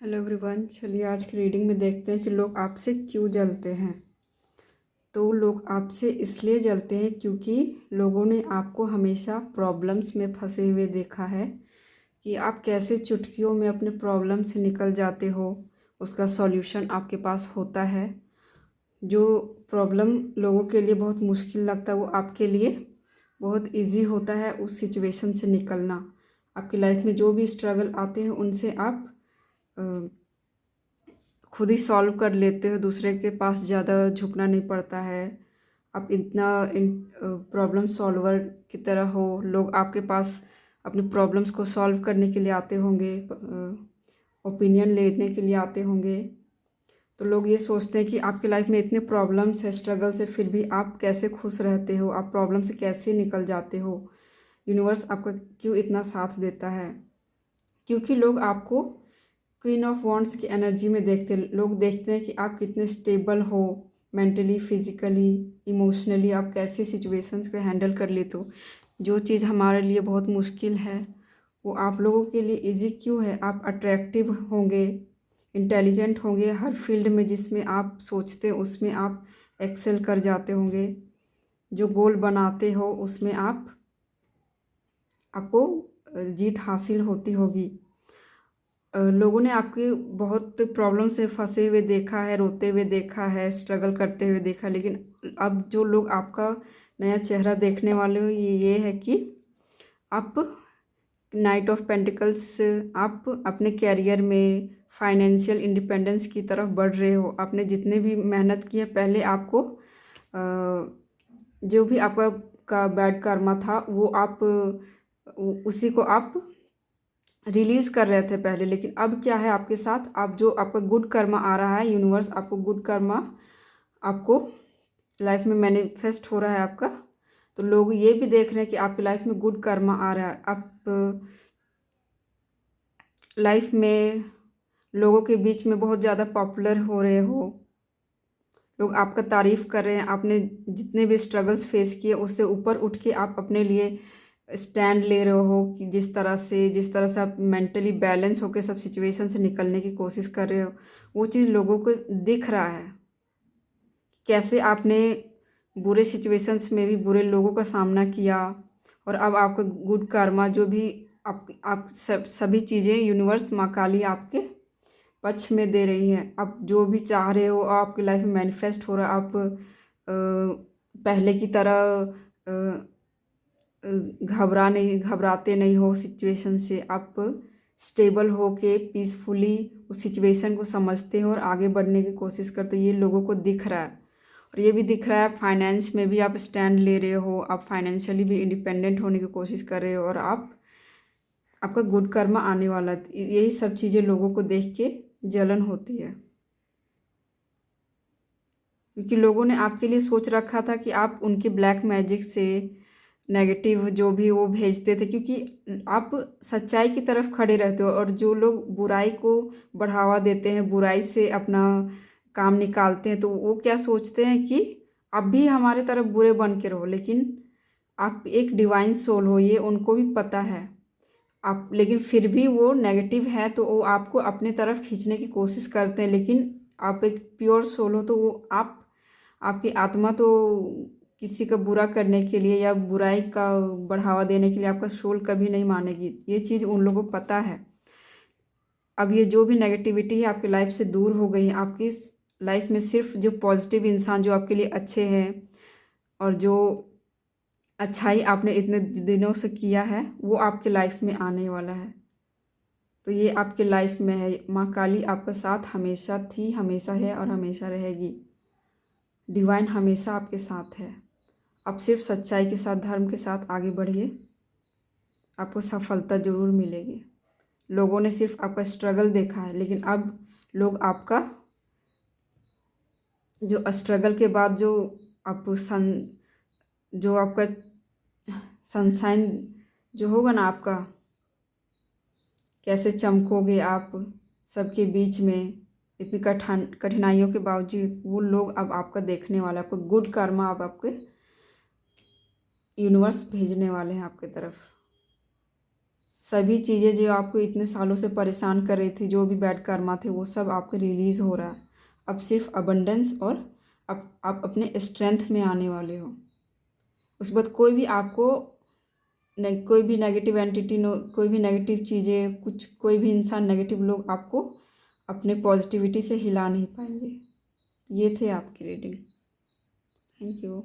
Hello everyone, चलिए आज की रीडिंग में देखते हैं कि लोग आपसे क्यों जलते हैं। तो लोग आपसे इसलिए जलते हैं क्योंकि लोगों ने आपको हमेशा प्रॉब्लम्स में फंसे हुए देखा है कि आप कैसे चुटकियों में अपने प्रॉब्लम से निकल जाते हो। उसका सॉल्यूशन आपके पास होता है। जो प्रॉब्लम लोगों के लिए बहुत मुश्किल लगता है वो आपके लिए बहुत इजी होता है उस सिचुएशन से निकलना। आपकी लाइफ में जो भी स्ट्रगल आते हैं उनसे आप खुद ही सॉल्व कर लेते हो, दूसरे के पास ज़्यादा झुकना नहीं पड़ता है। आप इतना प्रॉब्लम सॉल्वर की तरह हो। लोग आपके पास अपने प्रॉब्लम्स को सॉल्व करने के लिए आते होंगे, ओपिनियन लेने के लिए आते होंगे। तो लोग ये सोचते हैं कि आपकी लाइफ में इतने प्रॉब्लम्स है, स्ट्रगल्स है, फिर भी आप कैसे खुश रहते हो, आप प्रॉब्लम से कैसे निकल जाते हो। यूनिवर्स आपका क्यों इतना साथ देता है? क्योंकि लोग आपको क्वीन ऑफ वॉन्ड्स की एनर्जी में देखते लोग देखते हैं कि आप कितने स्टेबल हो, मेंटली, फिजिकली, इमोशनली। आप कैसे सिचुएशंस को हैंडल कर लेते हो। जो चीज़ हमारे लिए बहुत मुश्किल है वो आप लोगों के लिए इजी क्यों है। आप अट्रैक्टिव होंगे, इंटेलिजेंट होंगे, हर फील्ड में जिसमें आप सोचते हो उसमें आप एक्सेल कर जाते होंगे। जो गोल बनाते हो उसमें आपको जीत हासिल होती होगी। लोगों ने आपके बहुत प्रॉब्लम से फंसे हुए देखा है, रोते हुए देखा है, स्ट्रगल करते हुए देखा, लेकिन अब जो लोग आपका नया चेहरा देखने वाले हो ये है कि आप नाइट ऑफ पेंटिकल्स, आप अपने कैरियर में फाइनेंशियल इंडिपेंडेंस की तरफ बढ़ रहे हो। आपने जितने भी मेहनत की है, पहले आपको जो भी आपका बैड कर्मा था वो आप उसी को आप रिलीज़ कर रहे थे पहले, लेकिन अब क्या है आपके साथ, आप जो आपका गुड कर्मा आ रहा है, यूनिवर्स आपको गुड कर्मा आपको लाइफ में मैनिफेस्ट हो रहा है आपका। तो लोग ये भी देख रहे हैं कि आपकी लाइफ में गुड कर्मा आ रहा है। आप लाइफ में लोगों के बीच में बहुत ज़्यादा पॉपुलर हो रहे हो। लोग आपका तारीफ़ कर रहे हैं। आपने जितने भी स्ट्रगल्स फेस किए उससे ऊपर उठ के आप अपने लिए स्टैंड ले रहे हो कि जिस तरह से आप मेंटली बैलेंस होकर सब सिचुएशन से निकलने की कोशिश कर रहे हो, वो चीज़ लोगों को दिख रहा है। कैसे आपने बुरे सिचुएशंस में भी बुरे लोगों का सामना किया और अब आपका गुड कर्मा जो भी आप सभी चीज़ें यूनिवर्स माँ काली आपके पक्ष में दे रही है। आप जो भी चाह रहे हो आपकी लाइफ में मैनिफेस्ट हो रहा है। आप पहले की तरह घबराते नहीं हो सिचुएशन से। आप स्टेबल हो के पीसफुली उस सिचुएशन को समझते हो और आगे बढ़ने की कोशिश करते हो। ये लोगों को दिख रहा है। और ये भी दिख रहा है फाइनेंस में भी आप स्टैंड ले रहे हो, आप फाइनेंशियली भी इंडिपेंडेंट होने की कोशिश कर रहे हो और आपका गुड कर्मा आने वाला। यही सब चीज़ें लोगों को देख के जलन होती है, क्योंकि लोगों ने आपके लिए सोच रखा था कि आप उनके ब्लैक मैजिक से नेगेटिव जो भी वो भेजते थे, क्योंकि आप सच्चाई की तरफ खड़े रहते हो। और जो लोग बुराई को बढ़ावा देते हैं, बुराई से अपना काम निकालते हैं, तो वो क्या सोचते हैं कि आप भी हमारे तरफ बुरे बन के रहो, लेकिन आप एक डिवाइन सोल हो, ये उनको भी पता है। आप लेकिन फिर भी वो नेगेटिव है तो वो आपको अपने तरफ खींचने की कोशिश करते हैं। लेकिन आप एक प्योर सोल हो तो वो आपकी आत्मा तो किसी का बुरा करने के लिए या बुराई का बढ़ावा देने के लिए आपका सोल कभी नहीं मानेगी। ये चीज़ उन लोगों को पता है। अब ये जो भी नेगेटिविटी है आपकी लाइफ से दूर हो गई है। आपकी लाइफ में सिर्फ जो पॉजिटिव इंसान जो आपके लिए अच्छे हैं और जो अच्छाई आपने इतने दिनों से किया है वो आपके लाइफ में आने वाला है। तो ये आपके लाइफ में है। माँ काली आपका साथ हमेशा थी, हमेशा है और हमेशा रहेगी। डिवाइन हमेशा आपके साथ है। आप सिर्फ सच्चाई के साथ, धर्म के साथ आगे बढ़िए, आपको सफलता ज़रूर मिलेगी। लोगों ने सिर्फ आपका स्ट्रगल देखा है, लेकिन अब लोग आपका जो स्ट्रगल के बाद जो आपका सनशाइन जो होगा ना, आपका कैसे चमकोगे आप सबके बीच में इतनी कठिनाइयों के बावजूद, वो लोग अब आपका देखने वाला, आपको गुड कर्मा अब आपके यूनिवर्स भेजने वाले हैं आपकी तरफ। सभी चीज़ें जो आपको इतने सालों से परेशान कर रही थी, जो भी बैड कर्मा थे, वो सब आपको रिलीज़ हो रहा है। अब सिर्फ अबंडेंस और अब आप अपने स्ट्रेंथ में आने वाले हो। उसके बाद कोई भी आपको कोई भी नेगेटिव एंटिटी, कोई भी नेगेटिव चीज़ें, कुछ कोई भी इंसान, नेगेटिव लोग आपको अपने पॉजिटिविटी से हिला नहीं पाएंगे। ये थे आपकी रीडिंग। Thank you.